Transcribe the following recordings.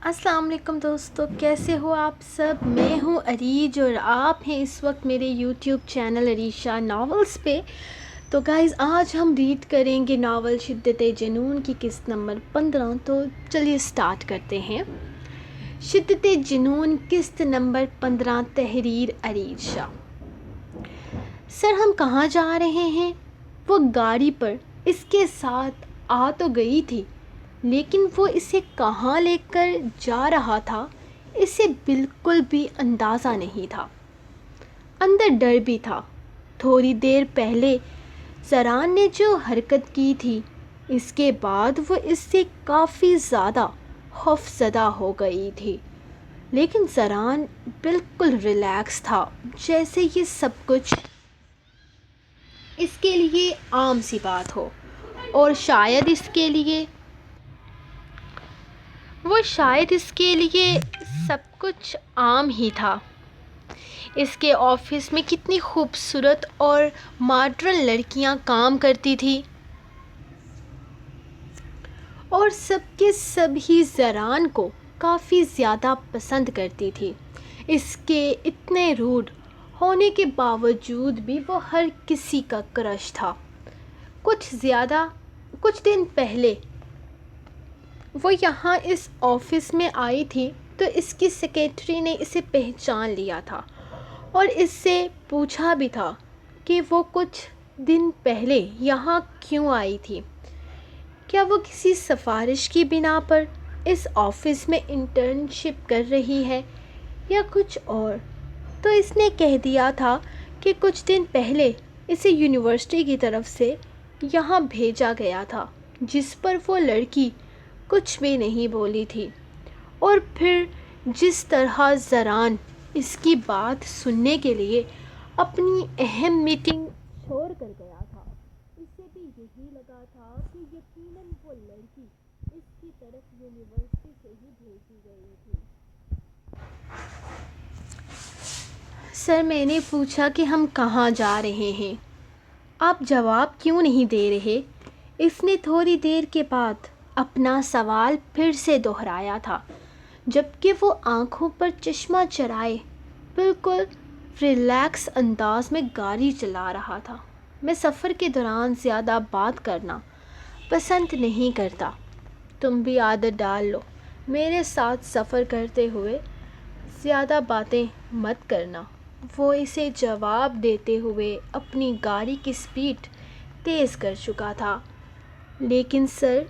السلام علیکم دوستو، کیسے ہو آپ سب؟ میں ہوں عریج اور آپ ہیں اس وقت میرے یوٹیوب چینل عریشہ ناولز پہ۔ تو گائز، آج ہم ریڈ کریں گے ناول شدت جنون کی قسط نمبر 15۔ تو چلیے سٹارٹ کرتے ہیں۔ شدت جنون قسط نمبر 15، تحریر عریج شاہ۔ سر، ہم کہاں جا رہے ہیں؟ وہ گاڑی پر اس کے ساتھ آ تو گئی تھی، لیکن وہ اسے کہاں لے کر جا رہا تھا اسے بالکل بھی اندازہ نہیں تھا۔ اندر ڈر بھی تھا۔ تھوڑی دیر پہلے زران نے جو حرکت کی تھی، اس کے بعد وہ اس سے کافی زیادہ خوفزدہ ہو گئی تھی، لیکن زران بالکل ریلیکس تھا، جیسے یہ سب کچھ اس کے لیے عام سی بات ہو، اور شاید اس کے لیے سب کچھ عام ہی تھا۔ اس کے آفس میں کتنی خوبصورت اور ماڈرن لڑکیاں کام کرتی تھیں، اور سب کے سب ہی زران کو کافی زیادہ پسند کرتی تھی۔ اس کے اتنے روڈ ہونے کے باوجود بھی وہ ہر کسی کا کرش تھا۔ کچھ دن پہلے وہ یہاں اس آفس میں آئی تھی تو اس کی سیکریٹری نے اسے پہچان لیا تھا اور اس سے پوچھا بھی تھا کہ وہ کچھ دن پہلے یہاں کیوں آئی تھی۔ کیا وہ کسی سفارش کی بنا پر اس آفس میں انٹرنشپ کر رہی ہے یا کچھ اور؟ تو اس نے کہہ دیا تھا کہ کچھ دن پہلے اسے یونیورسٹی کی طرف سے یہاں بھیجا گیا تھا، جس پر وہ لڑکی کچھ بھی نہیں بولی تھی، اور پھر جس طرح زران اس کی بات سننے کے لیے اپنی اہم میٹنگ چھوڑ کر گیا تھا، اسے بھی یہی لگا تھا کہ یقیناً وہ لڑکی اس کی طرف یونیورسٹی سے ہی بھیجی گئی تھی۔ سر، میں نے پوچھا کہ ہم کہاں جا رہے ہیں، آپ جواب کیوں نہیں دے رہے؟ اس نے تھوڑی دیر کے بعد اپنا سوال پھر سے دہرایا تھا، جبکہ وہ آنکھوں پر چشمہ چرائے بالکل ریلیکس انداز میں گاڑی چلا رہا تھا۔ میں سفر کے دوران زیادہ بات کرنا پسند نہیں کرتا، تم بھی عادت ڈال لو، میرے ساتھ سفر کرتے ہوئے زیادہ باتیں مت کرنا۔ وہ اسے جواب دیتے ہوئے اپنی گاڑی کی سپیڈ تیز کر چکا تھا۔ لیکن سر،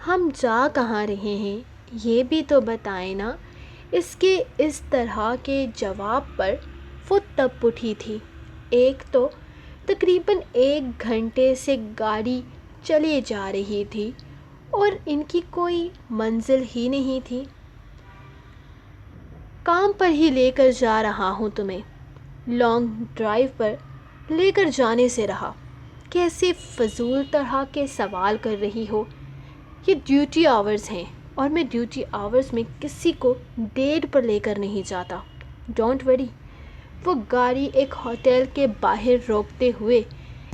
ہم جا کہاں رہے ہیں یہ بھی تو بتائیں نا۔ اس کے اس طرح کے جواب پر وہ تپ اٹھی تھی۔ ایک تو تقریباً 1 گھنٹے سے گاڑی چلے جا رہی تھی اور ان کی کوئی منزل ہی نہیں تھی۔ کام پر ہی لے کر جا رہا ہوں تمہیں، لانگ ڈرائیو پر لے کر جانے سے رہا۔ کیسے فضول طرح کے سوال کر رہی ہو؟ یہ ڈیوٹی آورز ہیں اور میں ڈیوٹی آورز میں کسی کو ڈیٹ پر لے کر نہیں جاتا۔ Don't worry. وہ گاڑی ایک ہوٹل کے باہر روکتے ہوئے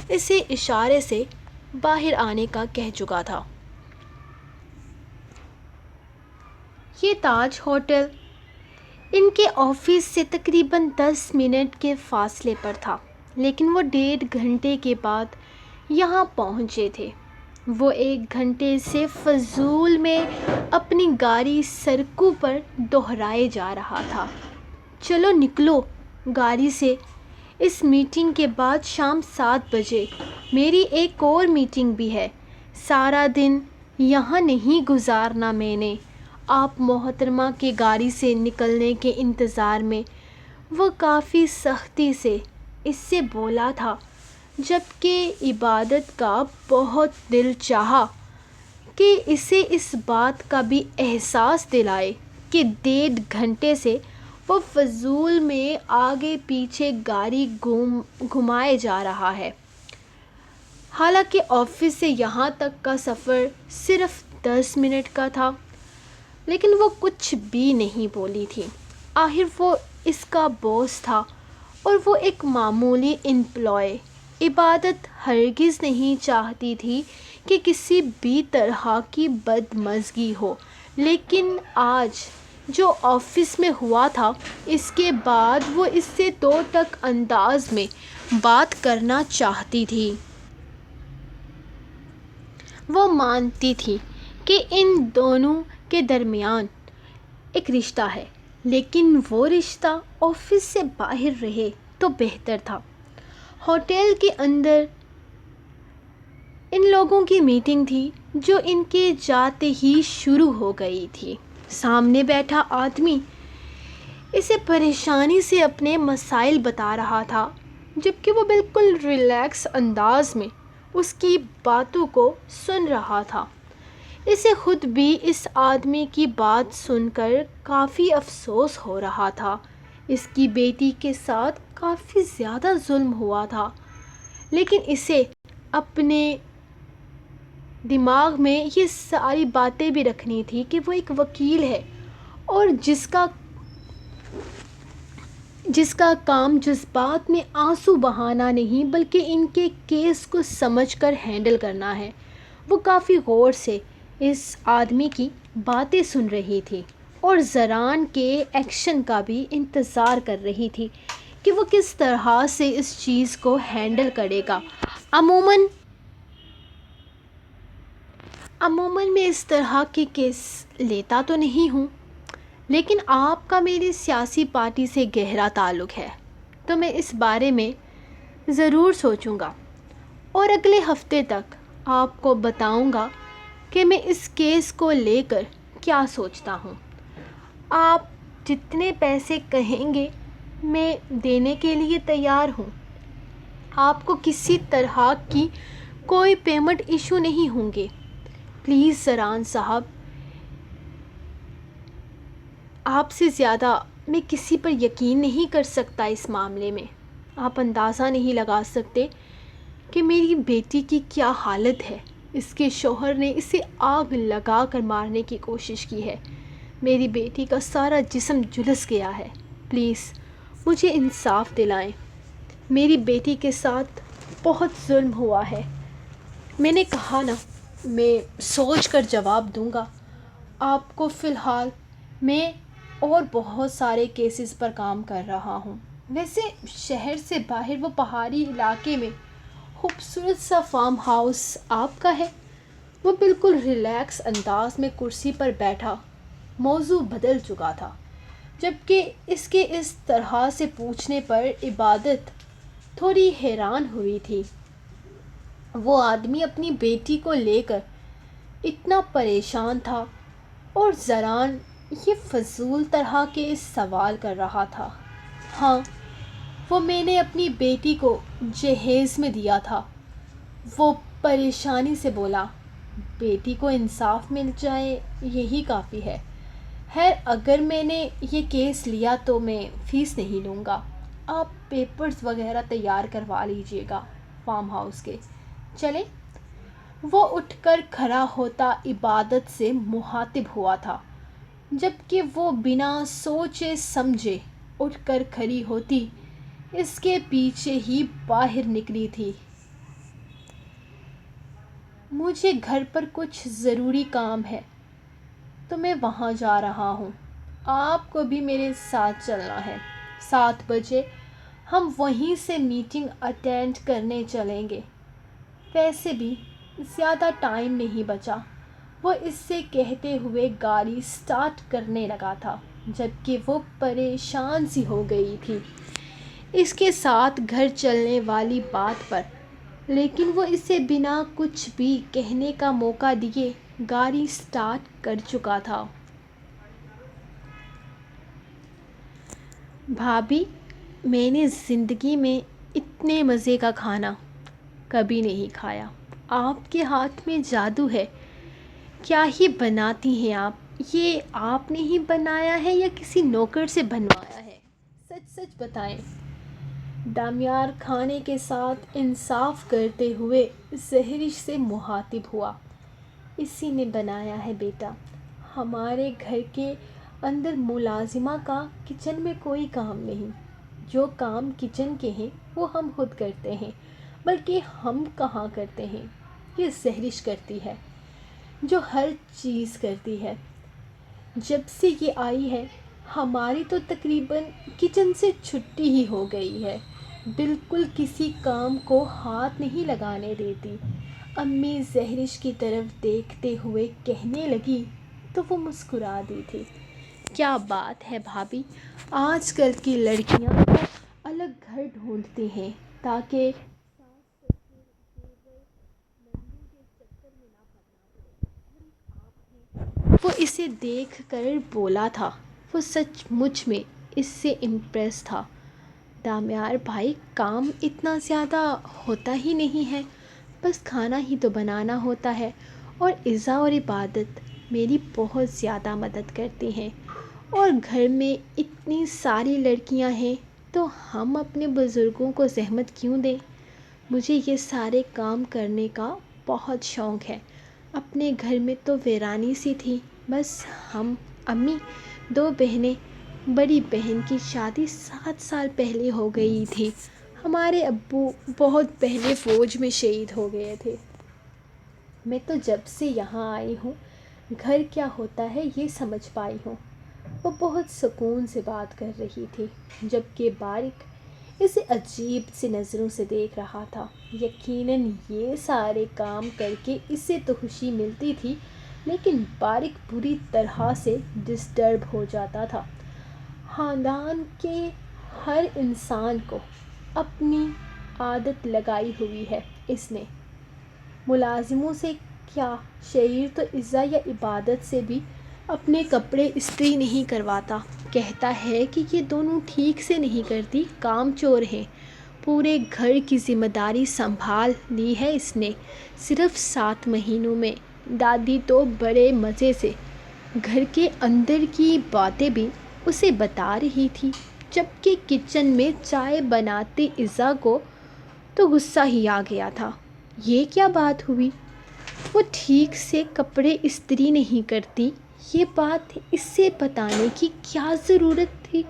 اسے اشارے سے باہر آنے کا کہہ چکا تھا۔ یہ تاج ہوٹل ان کے آفس سے تقریباً 10 منٹ کے فاصلے پر تھا، لیکن وہ 1.5 گھنٹے کے بعد یہاں پہنچے تھے۔ وہ 1 گھنٹے سے فضول میں اپنی گاڑی سڑکوں پر دہرائے جا رہا تھا۔ چلو نکلو گاڑی سے۔ اس میٹنگ کے بعد شام 7 بجے میری ایک اور میٹنگ بھی ہے۔ سارا دن یہاں نہیں گزارنا میں نے۔ آپ محترمہ کے گاڑی سے نکلنے کے انتظار میں وہ کافی سختی سے اس سے بولا تھا، جبکہ عبادت کا بہت دل چاہا کہ اسے اس بات کا بھی احساس دلائے کہ 1.5 گھنٹے سے وہ فضول میں آگے پیچھے گاڑی گھمائے جا رہا ہے، حالانکہ آفس سے یہاں تک کا سفر صرف 10 منٹ کا تھا۔ لیکن وہ کچھ بھی نہیں بولی تھی۔ آخر وہ اس کا باس تھا اور وہ ایک معمولی امپلائی۔ عبادت ہرگز نہیں چاہتی تھی کہ کسی بھی طرح کی بدمزگی ہو، لیکن آج جو آفس میں ہوا تھا اس کے بعد وہ اس سے دو ٹک انداز میں بات کرنا چاہتی تھی۔ وہ مانتی تھی کہ ان دونوں کے درمیان ایک رشتہ ہے، لیکن وہ رشتہ آفس سے باہر رہے تو بہتر تھا۔ ہوٹل کے اندر ان لوگوں کی میٹنگ تھی جو ان کے جاتے ہی شروع ہو گئی تھی۔ سامنے بیٹھا آدمی اسے پریشانی سے اپنے مسائل بتا رہا تھا، جبکہ وہ بالکل ریلیکس انداز میں اس کی باتوں کو سن رہا تھا۔ اسے خود بھی اس آدمی کی بات سن کر کافی افسوس ہو رہا تھا۔ اس کی بیٹی کے ساتھ کافی زیادہ ظلم ہوا تھا، لیکن اسے اپنے دماغ میں یہ ساری باتیں بھی رکھنی تھی کہ وہ ایک وکیل ہے اور جس کا کام جذبات میں آنسو بہانا نہیں بلکہ ان کے کیس کو سمجھ کر ہینڈل کرنا ہے۔ وہ کافی غور سے اس آدمی کی باتیں سن رہی تھی اور زران کے ایکشن کا بھی انتظار کر رہی تھی کہ وہ کس طرح سے اس چیز کو ہینڈل کرے گا۔ عموماً میں اس طرح کے کیس لیتا تو نہیں ہوں، لیکن آپ کا میری سیاسی پارٹی سے گہرا تعلق ہے تو میں اس بارے میں ضرور سوچوں گا اور اگلے ہفتے تک آپ کو بتاؤں گا کہ میں اس کیس کو لے کر کیا سوچتا ہوں۔ آپ جتنے پیسے کہیں گے میں دینے کے لیے تیار ہوں۔ آپ کو کسی طرح کی کوئی پیمنٹ ایشو نہیں ہوں گے۔ پلیز زران صاحب، آپ سے زیادہ میں کسی پر یقین نہیں کر سکتا اس معاملے میں۔ آپ اندازہ نہیں لگا سکتے کہ میری بیٹی کی کیا حالت ہے۔ اس کے شوہر نے اسے آگ لگا کر مارنے کی کوشش کی ہے۔ میری بیٹی کا سارا جسم جھلس گیا ہے۔ پلیز مجھے انصاف دلائیں۔ میری بیٹی کے ساتھ بہت ظلم ہوا ہے۔ میں نے کہا نا، میں سوچ کر جواب دوں گا آپ کو۔ فی الحال میں اور بہت سارے کیسز پر کام کر رہا ہوں۔ ویسے شہر سے باہر وہ پہاڑی علاقے میں خوبصورت سا فارم ہاؤس آپ کا ہے؟ وہ بالکل ریلیکس انداز میں کرسی پر بیٹھا موضوع بدل چکا تھا، جبکہ اس کے اس طرح سے پوچھنے پر عبادت تھوڑی حیران ہوئی تھی۔ وہ آدمی اپنی بیٹی کو لے کر اتنا پریشان تھا اور زران یہ فضول طرح کے سوال کر رہا تھا۔ ہاں، وہ میں نے اپنی بیٹی کو جہیز میں دیا تھا، وہ پریشانی سے بولا۔ بیٹی کو انصاف مل جائے یہی کافی ہے۔ خیر، اگر میں نے یہ کیس لیا تو میں فیس نہیں لوں گا۔ آپ پیپرز وغیرہ تیار کروا لیجئے گا فارم ہاؤس کے۔ چلیں۔ وہ اٹھ کر کھڑا ہوتا عبادت سے مخاطب ہوا تھا، جبکہ وہ بنا سوچے سمجھے اٹھ کر کھڑی ہوتی اس کے پیچھے ہی باہر نکلی تھی۔ مجھے گھر پر کچھ ضروری کام ہے تو میں وہاں جا رہا ہوں۔ آپ کو بھی میرے ساتھ چلنا ہے۔ 7 بجے ہم وہیں سے میٹنگ اٹینڈ کرنے چلیں گے۔ ویسے بھی زیادہ ٹائم نہیں بچا۔ وہ اس سے کہتے ہوئے گاڑی سٹارٹ کرنے لگا تھا، جبکہ وہ پریشان سی ہو گئی تھی اس کے ساتھ گھر چلنے والی بات پر، لیکن وہ اسے بنا کچھ بھی کہنے کا موقع دیے گاڑی سٹارٹ کر چکا تھا۔ بھابھی، میں نے زندگی میں اتنے مزے کا کھانا کبھی نہیں کھایا۔ آپ کے ہاتھ میں جادو ہے۔ کیا ہی بناتی ہیں آپ؟ یہ آپ نے ہی بنایا ہے یا کسی نوکر سے بنوایا ہے؟ سچ سچ بتائیں۔ دامیار کھانے کے ساتھ انصاف کرتے ہوئے زہرش سے مخاطب ہوا۔ اسی نے بنایا ہے بیٹا۔ ہمارے گھر کے اندر ملازمہ کا کچن میں کوئی کام نہیں۔ جو کام کچن کے ہیں وہ ہم خود کرتے ہیں، بلکہ ہم کہاں کرتے ہیں۔ یہ زہرش کرتی ہے، جو ہر چیز کرتی ہے۔ جب سے یہ آئی ہے ہماری تو تقریباً کچن سے چھٹی ہی ہو گئی ہے، بالکل کسی کام کو ہاتھ نہیں لگانے دیتی۔ امی زہرش کی طرف دیکھتے ہوئے کہنے لگی تو وہ مسکرا دی تھی۔ کیا بات ہے بھابھی، آج کل کی لڑکیاں تو الگ گھر ڈھونڈتی ہیں تاکہ ساس سسر دیور نندوں کے چکر میں نہ پڑنا پڑے، اور ایک آپ ہیں۔ وہ اسے دیکھ کر بولا تھا۔ وہ سچ مچ میں اس سے امپریس تھا۔ دامیار بھائی، کام اتنا زیادہ ہوتا ہی نہیں ہے، بس کھانا ہی تو بنانا ہوتا ہے، اور عزا اور عبادت میری بہت زیادہ مدد کرتی ہیں، اور گھر میں اتنی ساری لڑکیاں ہیں تو ہم اپنے بزرگوں کو زحمت کیوں دیں؟ مجھے یہ سارے کام کرنے کا بہت شوق ہے۔ اپنے گھر میں تو ویرانی سی تھی، بس ہم امی 2 بہنیں، بڑی بہن کی شادی 7 سال پہلے ہو گئی تھی، ہمارے ابو بہت پہلے فوج میں شہید ہو گئے تھے۔ میں تو جب سے یہاں آئی ہوں گھر کیا ہوتا ہے یہ سمجھ پائی ہوں۔ وہ بہت سکون سے بات کر رہی تھی، جبکہ بارق اسے عجیب سی نظروں سے دیکھ رہا تھا۔ یقیناً یہ سارے کام کر کے اسے تو خوشی ملتی تھی، لیکن بارق بری طرح سے ڈسٹرب ہو جاتا تھا۔ خاندان کے ہر انسان کو اپنی عادت لگائی ہوئی ہے اس نے، ملازموں سے کیا، شہیر تو عزا یا عبادت سے بھی اپنے کپڑے استری نہیں کرواتا، کہتا ہے کہ یہ دونوں ٹھیک سے نہیں کرتی، کام چور ہیں۔ پورے گھر کی ذمہ داری سنبھال لی ہے اس نے صرف 7 مہینوں میں۔ دادی تو بڑے مزے سے گھر کے اندر کی باتیں بھی اسے بتا رہی تھی، جبکہ کچن میں چائے بناتی عزا کو تو غصہ ہی آ گیا تھا۔ یہ کیا بات ہوئی؟ وہ ٹھیک سے کپڑے استری نہیں کرتی، یہ بات اس سے بتانے کی کیا ضرورت تھی؟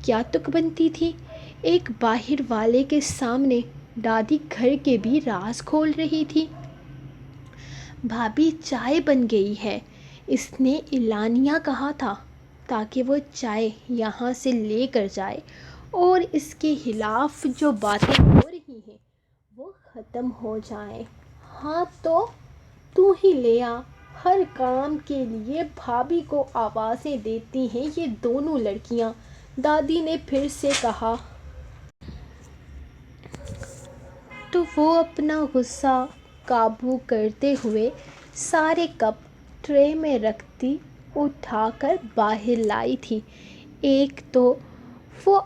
کیا تک بنتی تھی؟ ایک باہر والے کے سامنے دادی گھر کے بھی راز کھول رہی تھی۔ بھابھی چائے بن گئی ہے، اس نے اعلانیہ کہا تھا تاکہ وہ چائے یہاں سے لے کر جائے اور اس کے خلاف جو باتیں ہو رہی ہیں وہ ختم ہو جائیں۔ ہاں تو ہی لے آ۔ ہر کام کے لیے بھابھی کو آوازیں دیتی ہیں یہ دونوں لڑکیاں، دادی نے پھر سے کہا۔ تو وہ اپنا غصہ قابو کرتے ہوئے سارے کپ ٹرے میں رکھتی اٹھا کر باہر لائی تھی۔ ایک تو وہ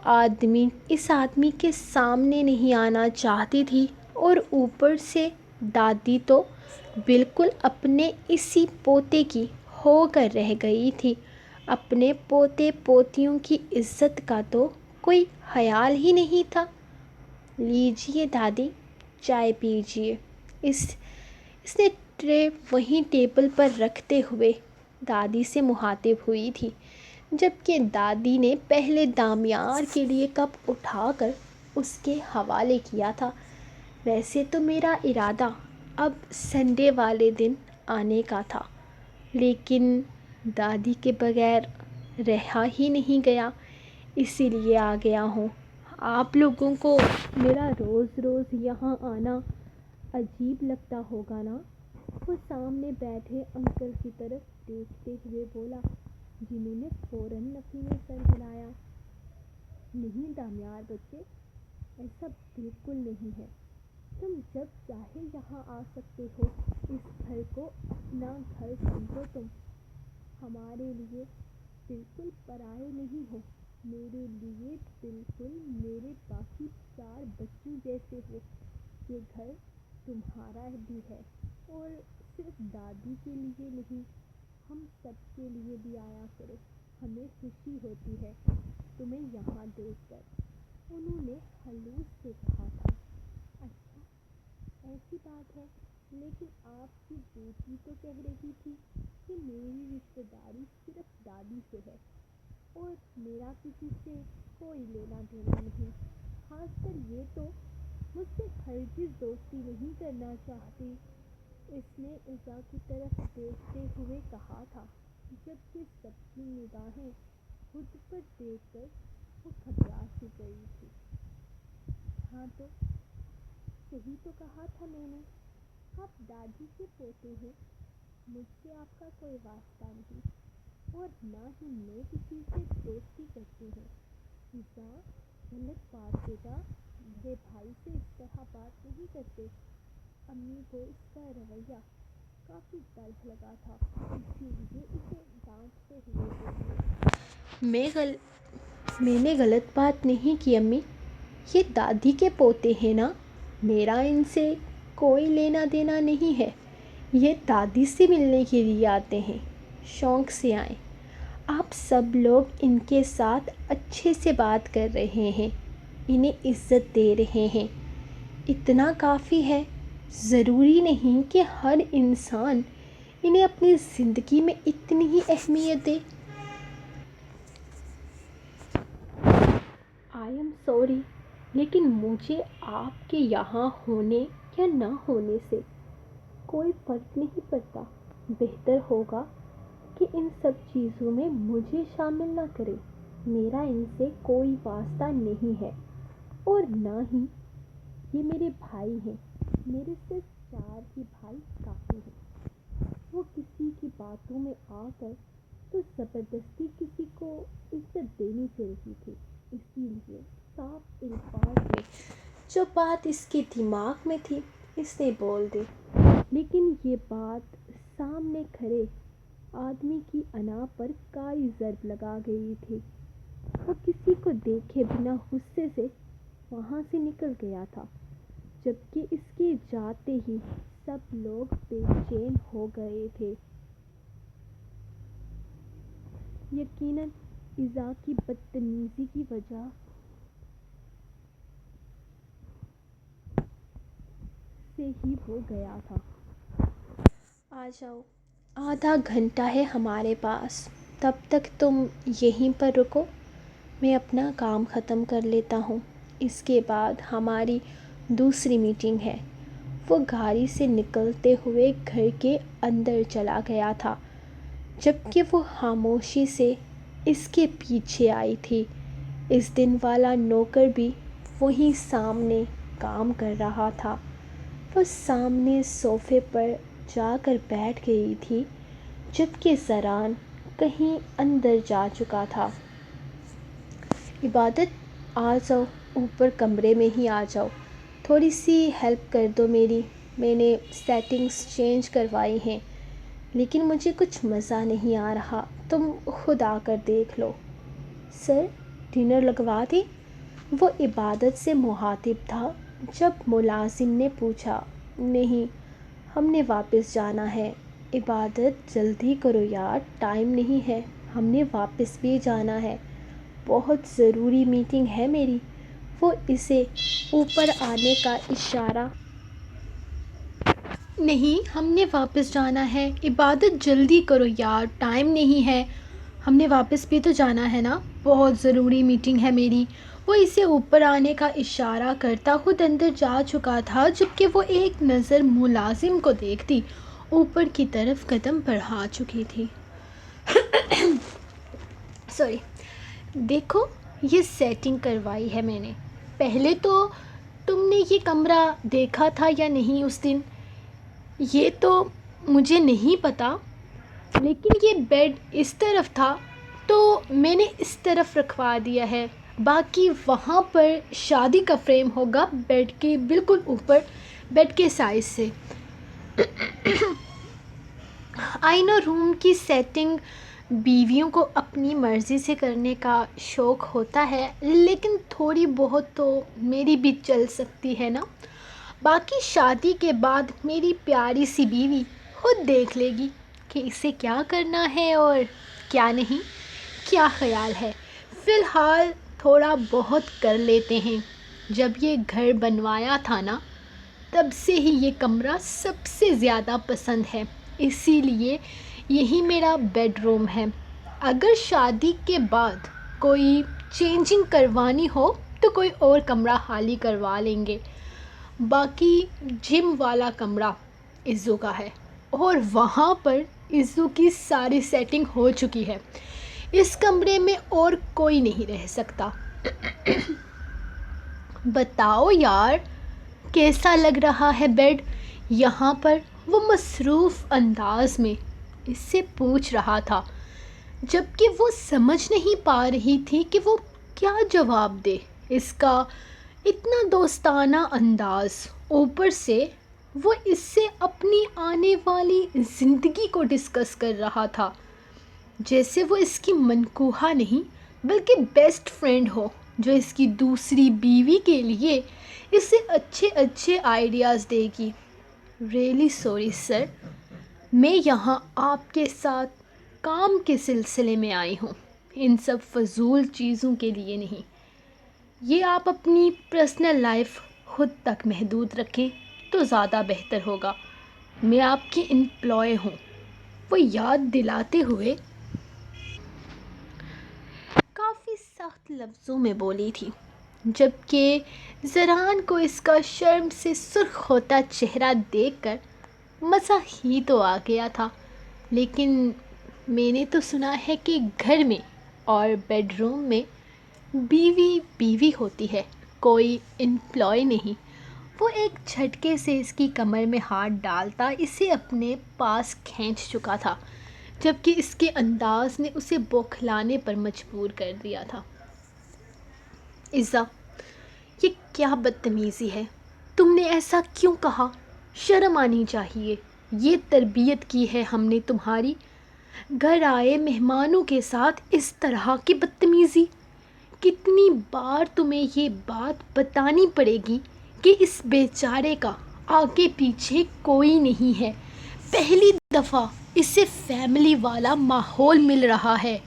اس آدمی کے سامنے نہیں آنا چاہتی تھی، اور اوپر سے دادی تو بالکل اپنے اسی پوتے کی ہو کر رہ گئی تھی۔ اپنے پوتے پوتیوں کی عزت کا تو کوئی خیال ہی نہیں تھا۔ لیجیے دادی، چائے پیجیے۔ اس نے ٹرے وہیں ٹیبل پر رکھتے ہوئے دادی سے مخاطب ہوئی تھی، جبکہ دادی نے پہلے دامیار کے لیے کپ اٹھا کر اس کے حوالے کیا تھا۔ ویسے تو میرا ارادہ اب سنڈے والے دن آنے کا تھا، لیکن دادی کے بغیر رہا ہی نہیں گیا، اسی لیے آ گیا ہوں۔ آپ لوگوں کو میرا روز روز یہاں آنا عجیب لگتا ہوگا نا؟ وہ سامنے بیٹھے انکل کی طرف دیکھتے ہوئے بولا، جنہوں نے فوراً نفی میں سر ہلایا۔ نہیں دامیار بچے، ایسا بالکل نہیں ہے، تم جب چاہے یہاں آ سکتے ہو، اس گھر کو اپنا گھر سمجھو۔ تم ہمارے لیے بالکل پرائے نہیں ہو، میرے لیے بالکل میرے باقی 4 بچوں جیسے ہو۔ یہ گھر تمہارا بھی ہے، اور صرف دادی کے لیے نہیں، ہم سب کے لیے بھی آیا کرو، ہمیں خوشی ہوتی ہے تمہیں یہاں دیکھ کر، انہوں نے خلوص سے کہا تھا۔ اچھا، ایسی بات ہے، لیکن آپ کی بیٹی تو کہہ رہی تھی کہ میری رشتہ داری صرف دادی سے ہے، اور میرا کسی سے کوئی لینا دینا نہیں، خاص کر یہ تو مجھ سے ہرگز دوستی نہیں کرنا چاہتی۔ اس نے ایزا کی طرف دیکھتے ہوئے کہا تھا، جبکہ سب کی نگاہیں خود پر دیکھ کر وہ گھبرا سی گئی تھی۔ ہاں تو صحیح تو کہا تھا میں نے، آپ دادی کے پوتے ہیں، مجھ سے آپ کا کوئی واسطہ نہیں، اور نہ ہی میں کسی سے دوستی کرتی ہوں۔ ایزا، غلط بات بیٹا، بڑے بھائی سے اس طرح بات نہیں کرتے۔ امی کو اس کا رویہ کافی تلخ لگا تھا، اسی لیے اسے ڈانٹتے ہوئے بولی، میں نے غلط بات نہیں کی امی، یہ دادی کے پوتے ہیں نا، میرا ان سے کوئی لینا دینا نہیں ہے، یہ دادی سے ملنے کے لیے آتے ہیں، شوق سے آئیں۔ آپ سب لوگ ان کے ساتھ اچھے سے بات کر رہے ہیں، انہیں عزت دے رہے ہیں، اتنا کافی ہے۔ ضروری نہیں کہ ہر انسان انہیں اپنی زندگی میں اتنی ہی اہمیت دے۔ آئی ایم سوری، لیکن مجھے آپ کے یہاں ہونے یا نہ ہونے سے کوئی فرق نہیں پڑتا۔ بہتر ہوگا کہ ان سب چیزوں میں مجھے شامل نہ کریں۔ میرا ان سے کوئی واسطہ نہیں ہے، اور نہ ہی یہ میرے بھائی ہیں، میرے صرف 4 ہی بھائی کافی ہیں۔ وہ کسی کی باتوں میں آ کر تو زبردستی کسی کو عزت دینی چاہ رہی تھی، اسی لیے صاف الفاظ میں جو بات اس کے دماغ میں تھی اس نے بول دی، لیکن یہ بات سامنے کھڑے آدمی کی انا پر کاری ضرب لگا گئی تھی۔ وہ کسی کو دیکھے بنا غصے سے وہاں سے نکل گیا تھا، جبکہ اس کے جاتے ہی سب لوگ بے چین ہو گئے تھے۔ یقیناً ایزا کی بدتمیزی کی وجہ سے ہی ہو گیا تھا۔ آ جاؤ، آدھا گھنٹہ ہے ہمارے پاس، تب تک تم یہیں پر رکو، میں اپنا کام ختم کر لیتا ہوں، اس کے بعد ہماری دوسری میٹنگ ہے۔ وہ گاڑی سے نکلتے ہوئے گھر کے اندر چلا گیا تھا، جبکہ وہ خاموشی سے اس کے پیچھے آئی تھی۔ اس دن والا نوکر بھی وہیں سامنے کام کر رہا تھا۔ وہ سامنے صوفے پر جا کر بیٹھ گئی تھی، جبکہ زران کہیں اندر جا چکا تھا۔ عبادت، آ جاؤ، اوپر کمرے میں ہی آ جاؤ، تھوڑی سی ہیلپ کر دو میری، میں نے سیٹنگز چینج کروائی ہیں، لیکن مجھے کچھ مزہ نہیں آ رہا، تم خود آ کر دیکھ لو۔ سر، ڈنر لگوا دیں؟ وہ عبادت سے مخاطب تھا جب ملازم نے پوچھا۔ نہیں، ہم نے واپس جانا ہے۔ عبادت، جلدی کرو یار، ٹائم نہیں ہے، ہم نے واپس بھی جانا ہے، بہت ضروری میٹنگ ہے میری۔ وہ اسے اوپر آنے کا اشارہ۔ نہیں، ہم نے واپس جانا ہے، عبادت جلدی کرو یار، ٹائم نہیں ہے، ہم نے واپس بھی تو جانا ہے نا، بہت ضروری میٹنگ ہے میری۔ وہ اسے اوپر آنے کا اشارہ کرتا خود اندر جا چکا تھا، جبکہ وہ ایک نظر ملازم کو دیکھتی اوپر کی طرف قدم بڑھا چکی تھی۔ دیکھو، یہ سیٹنگ کروائی ہے میں نے۔ پہلے تو تم نے یہ کمرہ دیکھا تھا یا نہیں اس دن، یہ تو مجھے نہیں پتا، لیکن یہ بیڈ اس طرف تھا تو میں نے اس طرف رکھوا دیا ہے، باقی وہاں پر شادی کا فریم ہوگا بیڈ کے بالکل اوپر، بیڈ کے سائز سے۔ آئی نو، روم کی سیٹنگ بیویوں کو اپنی مرضی سے کرنے کا شوق ہوتا ہے، لیکن تھوڑی بہت تو میری بھی چل سکتی ہے نا، باقی شادی کے بعد میری پیاری سی بیوی خود دیکھ لے گی کہ اسے کیا کرنا ہے اور کیا نہیں، کیا خیال ہے؟ فی الحال تھوڑا بہت کر لیتے ہیں، جب یہ گھر بنوایا تھا نا، تب سے ہی یہ کمرہ سب سے زیادہ پسند ہے، اسی لیے یہی میرا بیڈ روم ہے۔ اگر شادی کے بعد کوئی چینجنگ کروانی ہو تو کوئی اور کمرہ خالی کروا لیں گے، باقی جم والا کمرہ عزو کا ہے اور وہاں پر عزو کی ساری سیٹنگ ہو چکی ہے. اس کمرے میں اور کوئی نہیں رہ سکتا. بتاؤ یار کیسا لگ رہا ہے بیڈ؟ یہاں پر وہ مصروف انداز میں اس سے پوچھ رہا تھا، جبکہ وہ سمجھ نہیں پا رہی تھی کہ وہ کیا جواب دے. اس کا اتنا دوستانہ انداز، اوپر سے وہ اس سے اپنی آنے والی زندگی کو ڈسکس کر رہا تھا جیسے وہ اس کی منکوہا نہیں بلکہ بیسٹ فرینڈ ہو جو اس کی دوسری بیوی کے لیے اسے اچھے اچھے آئیڈیاز دے گی. ریئلی سوری سر، میں یہاں آپ کے ساتھ کام کے سلسلے میں آئی ہوں، ان سب فضول چیزوں کے لیے نہیں. یہ آپ اپنی پرسنل لائف خود تک محدود رکھیں تو زیادہ بہتر ہوگا. میں آپ کی امپلائی ہوں، وہ یاد دلاتے ہوئے کافی سخت لفظوں میں بولی تھی، جبکہ زران کو اس کا شرم سے سرخ ہوتا چہرہ دیکھ کر مزہ ہی تو آ گیا تھا. لیکن میں نے تو سنا ہے کہ گھر میں اور بیڈ روم میں بیوی بیوی ہوتی ہے، کوئی امپلائی نہیں. وہ ایک جھٹکے سے اس کی کمر میں ہاتھ ڈالتا اسے اپنے پاس کھینچ چکا تھا، جبکہ اس کے انداز نے اسے بوکھلانے پر مجبور کر دیا تھا. عزا، یہ کیا بدتمیزی ہے؟ تم نے ایسا کیوں کہا؟ شرم آنی چاہیے. یہ تربیت کی ہے ہم نے تمہاری، گھر آئے مہمانوں کے ساتھ اس طرح کی بدتمیزی. کتنی بار تمہیں یہ بات بتانی پڑے گی کہ اس بیچارے کا آگے پیچھے کوئی نہیں ہے. پہلی دفعہ اسے فیملی والا ماحول مل رہا ہے.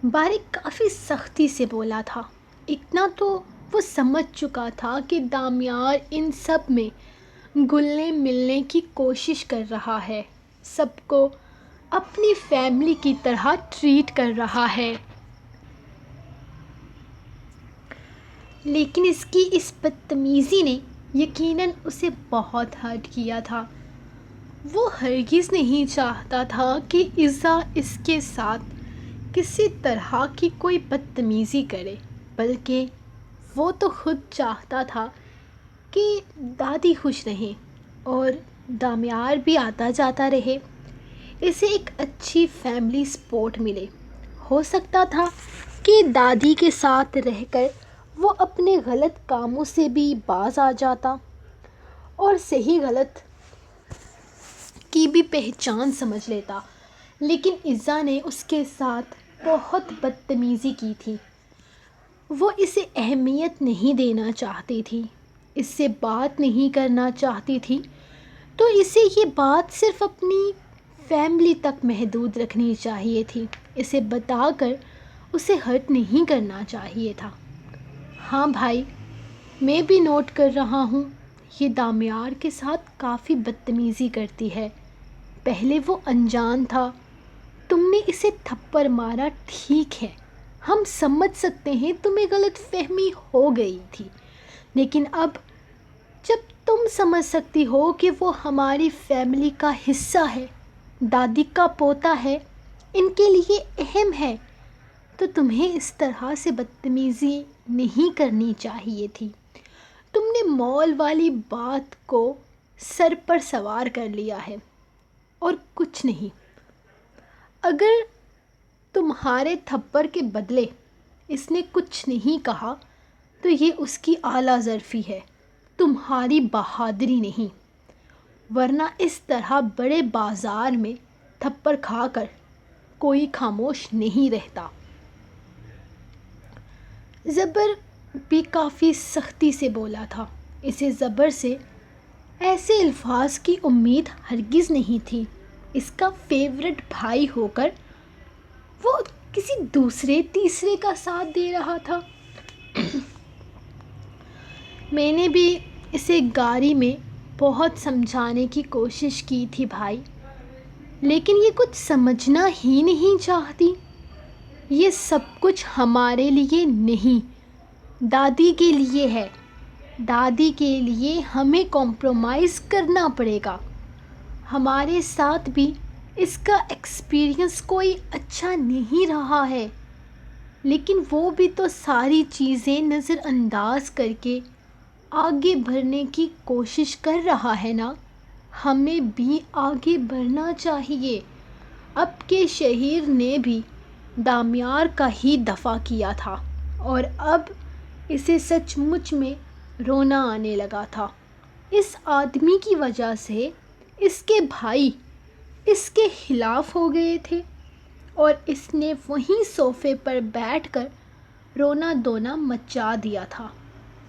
بارق کافی سختی سے بولا تھا. اتنا تو وہ سمجھ چکا تھا کہ دامیار ان سب میں گلنے ملنے کی کوشش کر رہا ہے، سب کو اپنی فیملی کی طرح ٹریٹ کر رہا ہے. لیکن اس کی اس بدتمیزی نے یقیناً اسے بہت ہرٹ کیا تھا. وہ ہرگز نہیں چاہتا تھا کہ عزا اس کے ساتھ کسی طرح کی کوئی بدتمیزی کرے، بلکہ وہ تو خود چاہتا تھا کہ دادی خوش رہیں اور دامیار بھی آتا جاتا رہے، اسے ایک اچھی فیملی سپورٹ ملے. ہو سکتا تھا کہ دادی کے ساتھ رہ کر وہ اپنے غلط کاموں سے بھی باز آ جاتا اور صحیح غلط کی بھی پہچان سمجھ لیتا. لیکن عزا نے اس کے ساتھ بہت بدتمیزی کی تھی. وہ اسے اہمیت نہیں دینا چاہتی تھی، اس سے بات نہیں کرنا چاہتی تھی، تو اسے یہ بات صرف اپنی فیملی تک محدود رکھنی چاہیے تھی. اسے بتا کر اسے ہرٹ نہیں کرنا چاہیے تھا. ہاں بھائی، میں بھی نوٹ کر رہا ہوں، یہ دامیار کے ساتھ کافی بدتمیزی کرتی ہے. پہلے وہ انجان تھا، تم نے اسے تھپڑ مارا، ٹھیک ہے، ہم سمجھ سکتے ہیں تمہیں غلط فہمی ہو گئی تھی. لیکن اب جب تم سمجھ سکتی ہو کہ وہ ہماری فیملی کا حصہ ہے، دادی کا پوتا ہے، ان کے لیے اہم ہے، تو تمہیں اس طرح سے بدتمیزی نہیں کرنی چاہیے تھی. تم نے مال والی بات کو سر پر سوار کر لیا ہے اور کچھ نہیں. اگر تمہارے تھپڑ کے بدلے اس نے کچھ نہیں کہا تو یہ اس کی اعلیٰ ظرفی ہے، تمہاری بہادری نہیں، ورنہ اس طرح بڑے بازار میں تھپڑ کھا کر کوئی خاموش نہیں رہتا. زبر بھی کافی سختی سے بولا تھا. اسے زبر سے ایسے الفاظ کی امید ہرگز نہیں تھی. اس کا فیورٹ بھائی ہو کر وہ کسی دوسرے تیسرے کا ساتھ دے رہا تھا. میں نے بھی اسے گاڑی میں بہت سمجھانے کی کوشش کی تھی بھائی، لیکن یہ کچھ سمجھنا ہی نہیں چاہتی. یہ سب کچھ ہمارے لیے نہیں، دادی کے لیے ہے. دادی کے لیے ہمیں کمپرومائز کرنا پڑے گا۔ ہمارے ساتھ بھی اس کا ایکسپیرئنس کوئی اچھا نہیں رہا ہے، لیکن وہ بھی تو ساری چیزیں نظر انداز کر کے آگے بڑھنے کی کوشش کر رہا ہے نا۔ ہمیں بھی آگے بڑھنا چاہیے۔ اب کے شہر نے بھی دامیار کا ہی دفاع کیا تھا اور اب اسے سچ مچ میں رونا آنے لگا تھا۔ اس آدمی کی وجہ سے اس کے بھائی اس کے خلاف ہو گئے تھے اور اس نے وہیں صوفے پر بیٹھ کر رونا دھونا مچا دیا تھا۔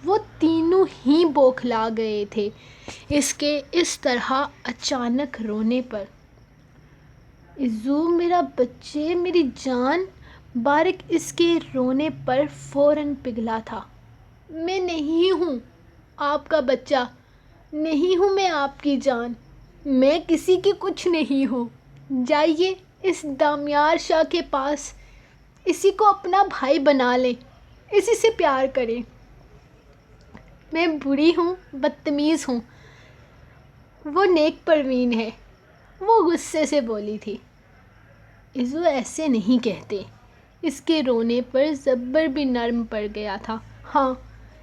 وہ تینوں ہی بوکھلا گئے تھے اس کے اس طرح اچانک رونے پر۔ ایزو میرا بچے، میری جان، بارق اس کے رونے پر فوراً پگھلا تھا۔ میں نہیں ہوں آپ کا بچہ، نہیں ہوں میں آپ کی جان، میں کسی کی کچھ نہیں ہوں۔ جائیے اس دامیار شاہ کے پاس، اسی کو اپنا بھائی بنا لیں، اسی سے پیار کریں۔ میں بری ہوں، بدتمیز ہوں، وہ نیک پروین ہے، وہ غصے سے بولی تھی۔ ایزو ایسے نہیں کہتے۔ اس کے رونے پر زبر بھی نرم پڑ گیا تھا۔ ہاں،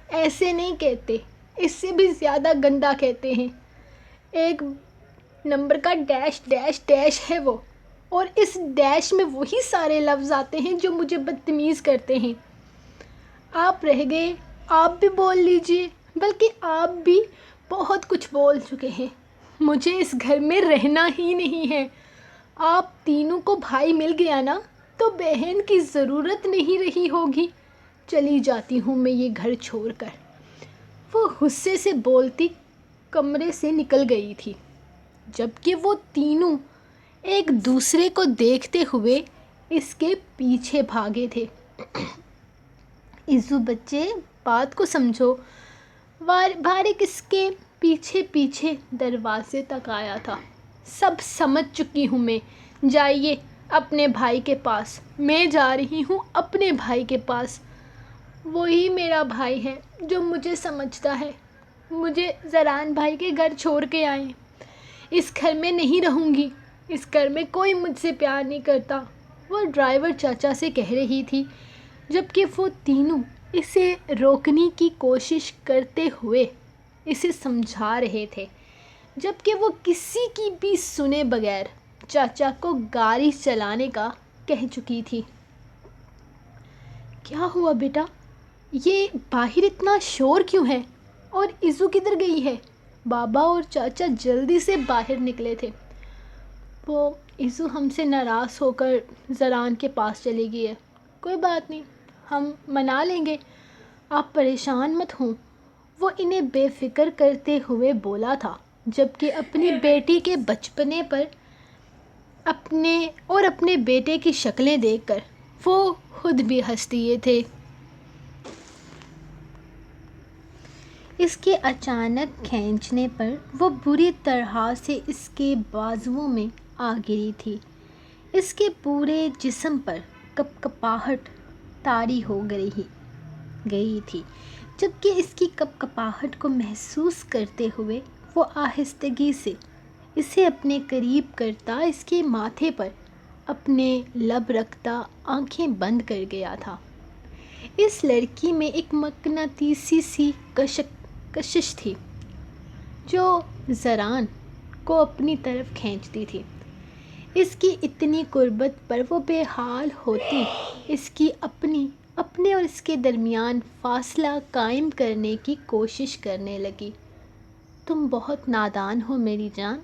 ایسے نہیں کہتے، اس سے بھی زیادہ گندا کہتے ہیں۔ ایک نمبر کا ڈیش ڈیش ڈیش ہے وہ، اور اس ڈیش میں وہی سارے لفظ آتے ہیں جو مجھے بدتمیز کرتے ہیں۔ آپ رہ گئے، آپ بھی بول لیجئے، بلکہ آپ بھی بہت کچھ بول چکے ہیں۔ مجھے اس گھر میں رہنا ہی نہیں ہے۔ آپ تینوں کو بھائی مل گیا نا، تو بہن کی ضرورت نہیں رہی ہوگی۔ چلی جاتی ہوں میں یہ گھر چھوڑ کر۔ وہ غصے سے بولتی کمرے سے نکل گئی تھی، جبکہ وہ تینوں ایک دوسرے کو دیکھتے ہوئے اس کے پیچھے بھاگے تھے۔ ایزو بچے، بات کو سمجھو۔ بارق اس کے پیچھے پیچھے دروازے تک آیا تھا۔ سب سمجھ چکی ہوں میں، جائیے اپنے بھائی کے پاس۔ میں جا رہی ہوں اپنے بھائی کے پاس۔ وہی میرا بھائی ہے جو مجھے سمجھتا ہے۔ مجھے زران بھائی کے گھر چھوڑ کے آئیں۔ اس گھر میں نہیں رہوں گی، اس گھر میں کوئی مجھ سے پیار نہیں کرتا، وہ ڈرائیور چاچا سے کہہ رہی تھی، جبکہ وہ تینوں اسے روکنے کی کوشش کرتے ہوئے اسے سمجھا رہے تھے، جبکہ وہ کسی کی بھی سنے بغیر چاچا کو گاڑی چلانے کا کہہ چکی تھی۔ کیا ہوا بیٹا؟ یہ باہر اتنا شور کیوں ہے؟ اور ایزو کدھر گئی ہے؟ بابا اور چاچا جلدی سے باہر نکلے تھے۔ وہ ایزو ہم سے ناراض ہو کر زران کے پاس چلی گئی ہے۔ کوئی بات نہیں، ہم منا لیں گے، آپ پریشان مت ہوں، وہ انہیں بے فکر کرتے ہوئے بولا تھا، جبکہ اپنی بیٹی کے بچپنے پر اپنے بیٹے کی شکلیں دیکھ کر وہ خود بھی ہنس دیے تھے۔ اس کے اچانک کھینچنے پر وہ بری طرح سے اس کے بازوؤں میں آ گری تھی۔ اس کے پورے جسم پر کپکپاہٹ طاری ہو گئی تھی، جبکہ اس کی کپکپاہٹ کو محسوس کرتے ہوئے وہ آہستگی سے اسے اپنے قریب کرتا اس کے ماتھے پر اپنے لب رکھتا آنکھیں بند کر گیا تھا۔ اس لڑکی میں ایک مقناطیسی سی کشش تھی جو زران کو اپنی طرف کھینچتی تھی۔ اس کی اتنی قربت پر وہ بے حال ہوتی اس کی اپنے اور اس کے درمیان فاصلہ قائم کرنے کی کوشش کرنے لگی۔ تم بہت نادان ہو میری جان،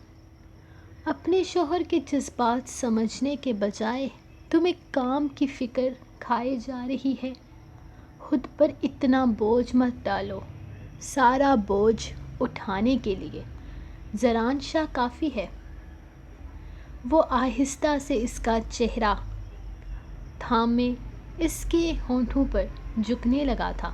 اپنے شوہر کے جذبات سمجھنے کے بجائے تمہیں کام کی فکر کھائے جا رہی ہے۔ خود پر اتنا بوجھ مت ڈالو، سارا بوجھ اٹھانے کے لیے زران شاہ کافی ہے۔ وہ آہستہ سے اس کا چہرہ تھامے اس کے ہونٹوں پر جھکنے لگا تھا۔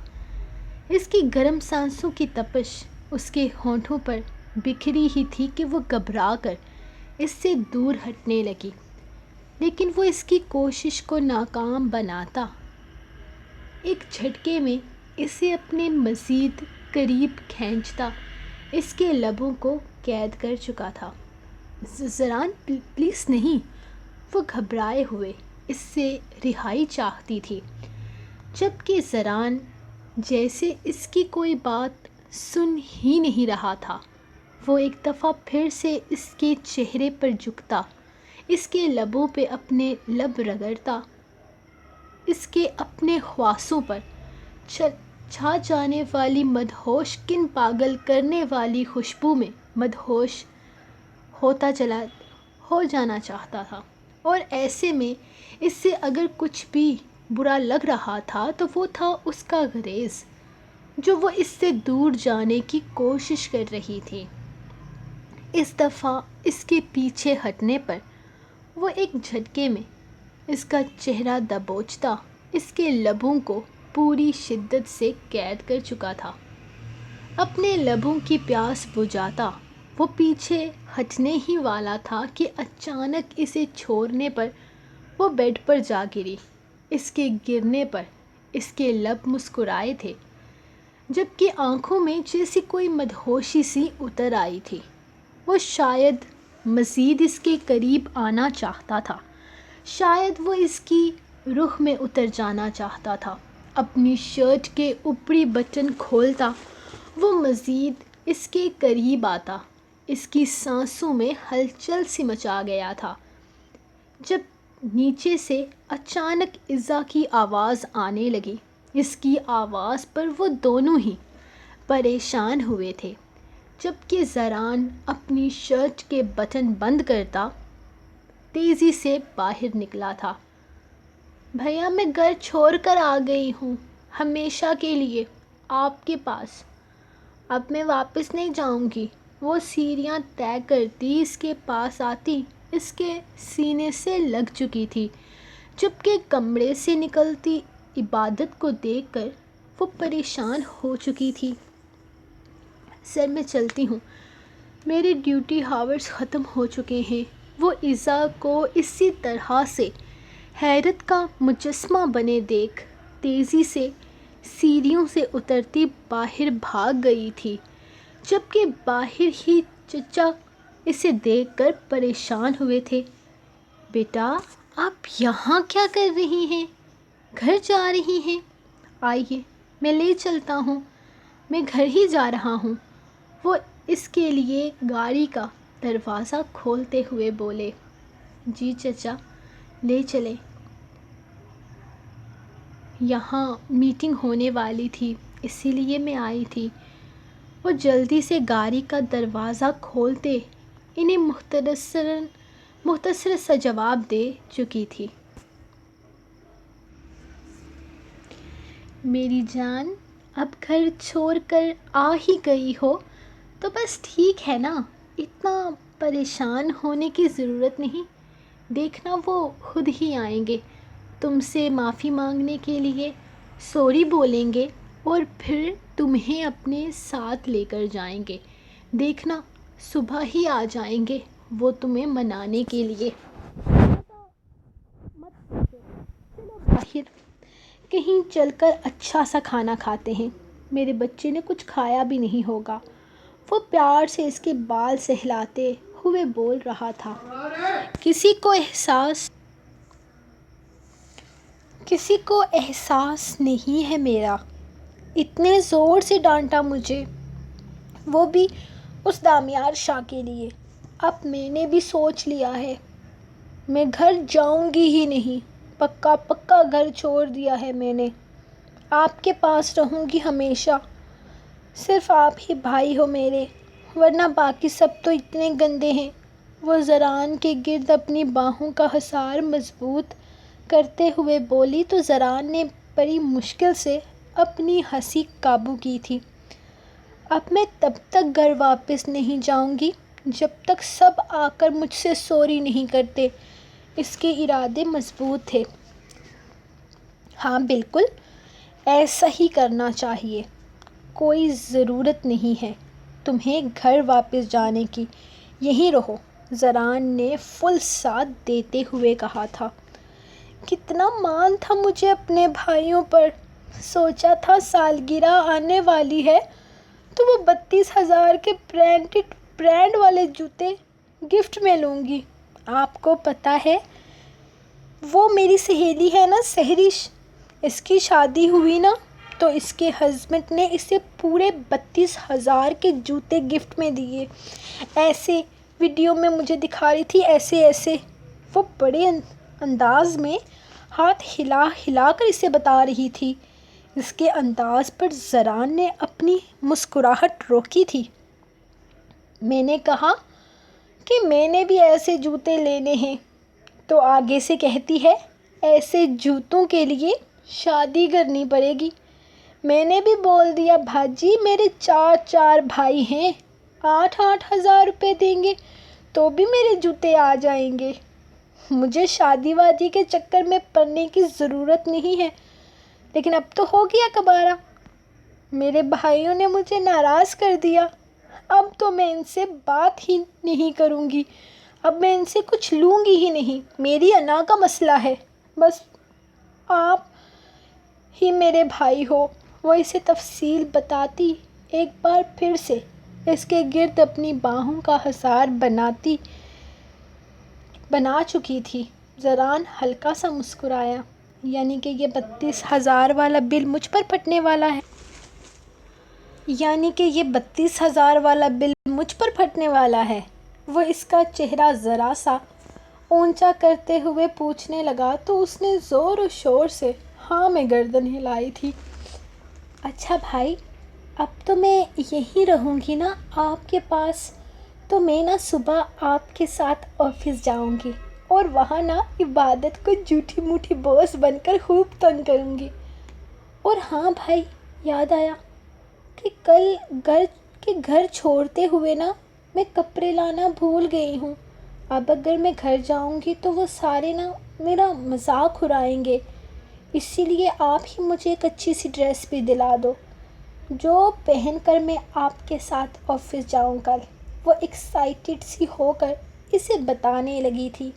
اس کی گرم سانسوں کی تپش اس کے ہونٹوں پر بکھری ہی تھی کہ وہ گھبرا کر اس سے دور ہٹنے لگی، لیکن وہ اس کی کوشش کو ناکام بناتا ایک جھٹکے میں اسے اپنے مزید قریب کھینچتا اس کے لبوں کو قید کر چکا تھا۔ زران پلیز نہیں، وہ گھبرائے ہوئے اس سے رہائی چاہتی تھی، جبکہ زران جیسے اس کی کوئی بات سن ہی نہیں رہا تھا۔ وہ ایک دفعہ پھر سے اس کے چہرے پر جھکتا، اس کے لبوں پہ اپنے لب رگڑتا، اس کے اپنے خواصوں پر چھا جانے والی مدہوش کن پاگل کرنے والی خوشبو میں مدہوش ہو جانا چاہتا تھا۔ اور ایسے میں اس سے اگر کچھ بھی برا لگ رہا تھا تو وہ تھا اس کا گریز، جو وہ اس سے دور جانے کی کوشش کر رہی تھی۔ اس دفعہ اس کے پیچھے ہٹنے پر وہ ایک جھٹکے میں اس کا چہرہ دبوچتا اس کے لبوں کو پوری شدت سے قید کر چکا تھا۔ اپنے لبوں کی پیاس بجھاتا وہ پیچھے ہٹنے ہی والا تھا کہ اچانک اسے چھوڑنے پر وہ بیڈ پر جا گری۔ اس کے گرنے پر اس کے لب مسکرائے تھے، جبکہ آنکھوں میں جیسی کوئی مدہوشی سی اتر آئی تھی۔ وہ شاید مزید اس کے قریب آنا چاہتا تھا، شاید وہ اس کی رخ میں اتر جانا چاہتا تھا۔ اپنی شرٹ کے اوپری بٹن کھولتا وہ مزید اس کے قریب آتا۔ اس کی سانسوں میں ہلچل سی مچا گیا تھا جب نیچے سے اچانک ایزا کی آواز آنے لگی۔ اس کی آواز پر وہ دونوں ہی پریشان ہوئے تھے، جبکہ زران اپنی شرٹ کے بٹن بند کرتا تیزی سے باہر نکلا تھا۔ بھیا میں گھر چھوڑ کر آ گئی ہوں، ہمیشہ کے لیے آپ کے پاس۔ اب میں واپس نہیں جاؤں گی۔ وہ سیڑھیاں طے کرتی اس کے پاس آتی اس کے سینے سے لگ چکی تھی، جبکہ کمرے سے نکلتی عبادت کو دیکھ کر وہ پریشان ہو چکی تھی۔ سر میں چلتی ہوں، میرے ڈیوٹی ہاورز ختم ہو چکے ہیں۔ وہ ایزا کو اسی طرح سے حیرت کا مجسمہ بنے دیکھ تیزی سے سیڑھیوں سے اترتی باہر بھاگ گئی تھی، جبکہ باہر ہی چچا اسے دیکھ کر پریشان ہوئے تھے۔ بیٹا آپ یہاں کیا کر رہی ہیں؟ گھر جا رہی ہیں؟ آئیے میں لے چلتا ہوں، میں گھر ہی جا رہا ہوں۔ وہ اس کے لیے گاڑی کا دروازہ کھولتے ہوئے بولے۔ جی چچا لے چلیں، یہاں میٹنگ ہونے والی تھی اسی لیے میں آئی تھی۔ وہ جلدی سے گاڑی کا دروازہ کھولتے انہیں مختصر سا جواب دے چکی تھی۔ میری جان اب گھر چھوڑ کر آ ہی گئی ہو تو بس ٹھیک ہے نا، اتنا پریشان ہونے کی ضرورت نہیں۔ دیکھنا وہ خود ہی آئیں گے تم سے معافی مانگنے کے لیے، سوری بولیں گے اور پھر تمہیں اپنے ساتھ لے کر جائیں گے۔ دیکھنا صبح ہی آ جائیں گے وہ تمہیں منانے کے لیے۔ چلو باہر کہیں چل کر اچھا سا کھانا کھاتے ہیں، میرے بچے نے کچھ کھایا بھی نہیں ہوگا۔ وہ پیار سے اس کے بال سہلاتے ہوئے بول رہا تھا۔ کسی کو احساس نہیں ہے میرا، اتنے زور سے ڈانٹا مجھے، وہ بھی اس دامیار شاہ کے لیے۔ اب میں نے بھی سوچ لیا ہے، میں گھر جاؤں گی ہی نہیں، پکا گھر چھوڑ دیا ہے میں نے۔ آپ کے پاس رہوں گی ہمیشہ، صرف آپ ہی بھائی ہو میرے، ورنہ باقی سب تو اتنے گندے ہیں۔ وہ زران کے گرد اپنی باہوں کا حصار مضبوط کرتے ہوئے بولی تو زران نے بڑی مشکل سے اپنی ہنسی قابو کی تھی۔ اب میں تب تک گھر واپس نہیں جاؤں گی جب تک سب آ کر مجھ سے سوری نہیں کرتے۔ اس کے ارادے مضبوط تھے۔ ہاں بالکل ایسا ہی کرنا چاہیے، کوئی ضرورت نہیں ہے تمہیں گھر واپس جانے کی، یہیں رہو، زران نے فل ساتھ دیتے ہوئے کہا تھا۔ کتنا مان تھا مجھے اپنے بھائیوں پر، سوچا تھا سالگرہ آنے والی ہے تو وہ 32,000 کے برانڈ والے جوتے گفٹ میں لوں گی۔ آپ کو پتہ ہے وہ میری سہیلی ہے نا سہرش، اس کی شادی ہوئی نا تو اس کے ہسبینڈ نے اسے پورے 32,000 کے جوتے گفٹ میں دیے۔ ایسے ویڈیو میں مجھے دکھا رہی تھی، ایسے وہ بڑے انداز میں ہاتھ ہلا ہلا کر اسے بتا رہی تھی۔ اس کے انداز پر زران نے اپنی مسکراہٹ روکی تھی۔ میں نے کہا کہ میں نے بھی ایسے جوتے لینے ہیں، تو آگے سے کہتی ہے ایسے جوتوں کے لیے شادی کرنی پڑے گی۔ میں نے بھی بول دیا بھاجی میرے 4 بھائی ہیں، 8 ہزار روپے دیں گے تو بھی میرے جوتے آ جائیں گے۔ مجھے شادی وادی کے چکر میں پڑنے کی ضرورت نہیں ہے، لیکن اب تو ہو گیا کبارہ۔ میرے بھائیوں نے مجھے ناراض کر دیا، اب تو میں ان سے بات ہی نہیں کروں گی، اب میں ان سے کچھ لوں گی ہی نہیں۔ میری انا کا مسئلہ ہے، بس آپ ہی میرے بھائی ہو۔ وہ اسے تفصیل بتاتی ایک بار پھر سے اس کے گرد اپنی باہوں کا حصار بنا چکی تھی۔ زران ہلکا سا مسکرایا، یعنی کہ یہ 32,000 والا بل مجھ پر پھٹنے والا ہے۔ وہ اس کا چہرہ ذرا سا اونچا کرتے ہوئے پوچھنے لگا تو اس نے زور و شور سے ہاں میں گردن ہلائی تھی۔ اچھا بھائی، اب تو میں یہیں رہوں گی نا آپ کے پاس، تو میں نا صبح آپ کے ساتھ آفس جاؤں گی اور وہاں نا عبادت کو جھوٹی موٹی باس بن کر خوب تنگ کروں گی۔ اور ہاں بھائی، یاد آیا کہ کل گھر چھوڑتے ہوئے نا میں کپڑے لانا بھول گئی ہوں۔ اب اگر میں گھر جاؤں گی تو وہ سارے نا میرا مذاق اڑائیں گے، اسی لیے آپ ہی مجھے ایک اچھی سی ڈریس بھی دلا دو جو پہن کر میں آپ کے ساتھ آفس جاؤں کل۔ وہ ایکسائٹڈ سی ہو کر اسے بتانے لگی تھی۔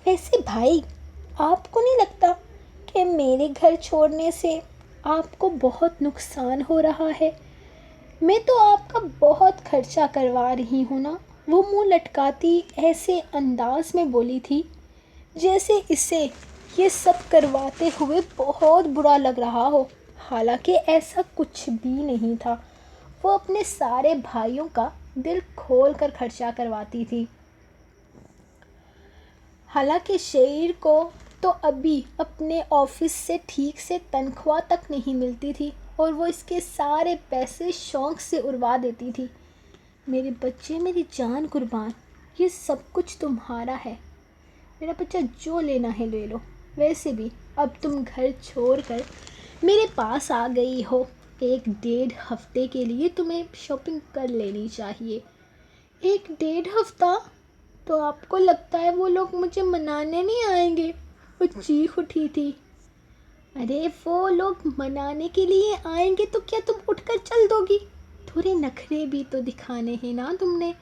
ویسے بھائی، آپ کو نہیں لگتا کہ میرے گھر چھوڑنے سے آپ کو بہت نقصان ہو رہا ہے؟ میں تو آپ کا بہت خرچہ کروا رہی ہوں نا۔ وہ منہ لٹکاتی ایسے انداز میں بولی تھی جیسے اسے یہ سب کرواتے ہوئے بہت برا لگ رہا ہو، حالانکہ ایسا کچھ بھی نہیں تھا۔ وہ اپنے سارے بھائیوں کا دل کھول کر خرچہ کرواتی تھی۔ حالانکہ شعر کو تو ابھی اپنے آفس سے ٹھیک سے تنخواہ تک نہیں ملتی تھی اور وہ اس کے سارے پیسے شوق سے اڑوا دیتی تھی۔ میرے بچے، میری جان قربان، یہ سب کچھ تمہارا ہے، میرا بچہ جو لینا ہے لے لو۔ ویسے بھی اب تم گھر چھوڑ کر میرے پاس آ گئی ہو، 1-1.5 ہفتے کے لیے تمہیں شاپنگ کر لینی چاہیے۔ 1-1.5 ہفتہ؟ تو آپ کو لگتا ہے وہ لوگ مجھے منانے نہیں آئیں گے؟ وہ چیخ اٹھی تھی۔ ارے وہ لوگ منانے کے لیے آئیں گے تو کیا تم اٹھ کر چل دو گی؟ تھوڑے نخرے بھی تو دکھانے ہیں نا تم نے،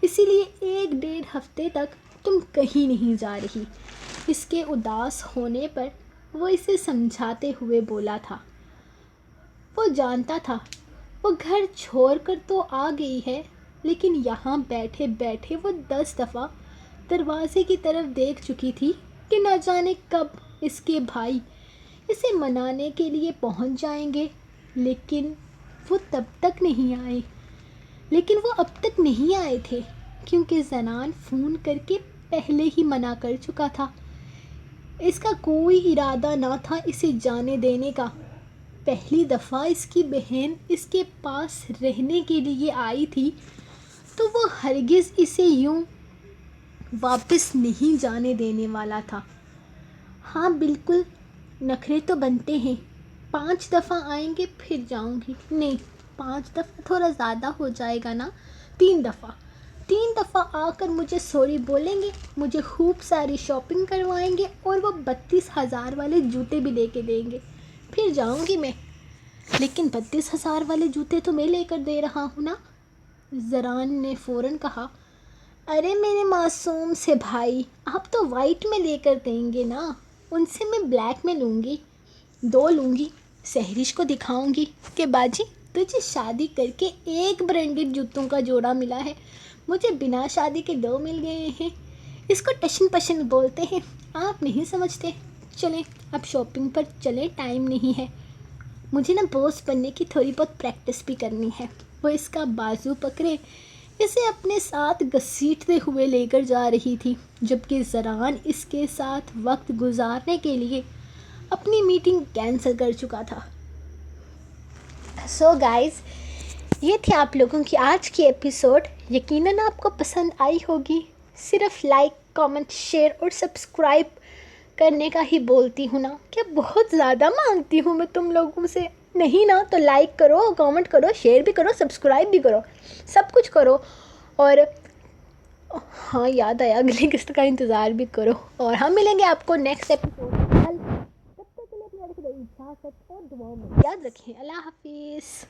اسی لیے 1-1.5 ہفتے تک تم کہیں نہیں جا رہی۔ اس کے اداس ہونے پر وہ اسے سمجھاتے ہوئے بولا تھا۔ وہ جانتا تھا وہ گھر چھوڑ کر تو آ گئی ہے، لیکن یہاں بیٹھے بیٹھے وہ 10 دفعہ دروازے کی طرف دیکھ چکی تھی کہ نہ جانے کب اس کے بھائی اسے منانے کے لیے پہنچ جائیں گے، لیکن وہ اب تک نہیں آئے تھے کیونکہ زنان فون کر کے پہلے ہی منع کر چکا تھا۔ اس کا کوئی ارادہ نہ تھا اسے جانے دینے کا۔ پہلی دفعہ اس کی بہن اس کے پاس رہنے کے لیے آئی تھی تو وہ ہرگز اسے یوں واپس نہیں جانے دینے والا تھا۔ ہاں بالکل، نخرے تو بنتے ہیں، 5 دفعہ آئیں گے پھر جاؤں گی۔ نہیں، 5 دفعہ تھوڑا زیادہ ہو جائے گا نا، 3 دفعہ آ کر مجھے سوری بولیں گے، مجھے خوب ساری شاپنگ کروائیں گے اور وہ 32,000 والے جوتے بھی لے کے دیں گے، پھر جاؤں گی میں۔ لیکن 32,000 والے جوتے تو میں لے کر دے رہا ہوں نا، زران نے فوراً کہا۔ ارے میرے معصوم سے بھائی، آپ تو وائٹ میں لے کر دیں گے نا، ان سے میں بلیک میں لوں گی، 2 لوں گی، سہرش کو دکھاؤں گی کہ باجی تجھے شادی کر کے ایک برانڈڈ جوتوں کا جوڑا ملا ہے، مجھے بنا شادی کے 2 مل گئے ہیں۔ اس کو ٹشن پشن بولتے ہیں، آپ نہیں سمجھتے۔ چلیں اب شاپنگ پر چلیں، ٹائم نہیں ہے، مجھے نا باس بننے کی تھوڑی بہت پریکٹس بھی کرنی ہے۔ وہ اس کا بازو پکڑے اسے اپنے ساتھ گھسیٹتے ہوئے لے کر جا رہی تھی، جبکہ زران اس کے ساتھ وقت گزارنے کے لیے اپنی میٹنگ کینسل کر چکا تھا۔ سو گائز، یہ تھی آپ لوگوں کی آج کی ایپیسوڈ۔ یقیناً آپ کو پسند آئی ہوگی۔ صرف لائک، کامنٹ، شیئر اور سبسکرائب کرنے کا ہی بولتی ہوں نا، کیا بہت زیادہ مانگتی ہوں میں تم لوگوں سے؟ نہیں نا، تو لائک کرو، کامنٹ کرو، شیئر بھی کرو، سبسکرائب بھی کرو، سب کچھ کرو۔ اور ہاں، یاد آیا، اگلی قسط کا انتظار بھی کرو۔ اور ہم ملیں گے آپ کو نیکسٹ ایپیسوڈ میں کل۔ تب تک کے لیے اپنا رکھ دو اجازت اور دعاؤں میں یاد رکھیں۔ اللہ حافظ۔